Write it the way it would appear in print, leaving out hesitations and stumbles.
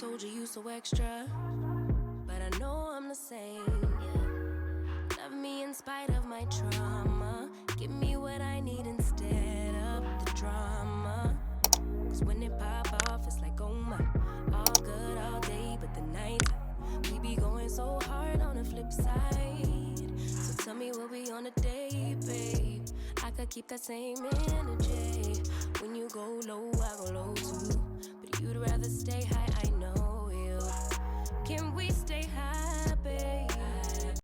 Told you so extra, but I know I'm the same. Love me in spite of my trauma. Give me what I need instead of the drama. Cause when it pop off, it's like, oh my. All good all day, but the night we be going so hard on the flip side. So tell me what we on a day, babe. I could keep that same energy.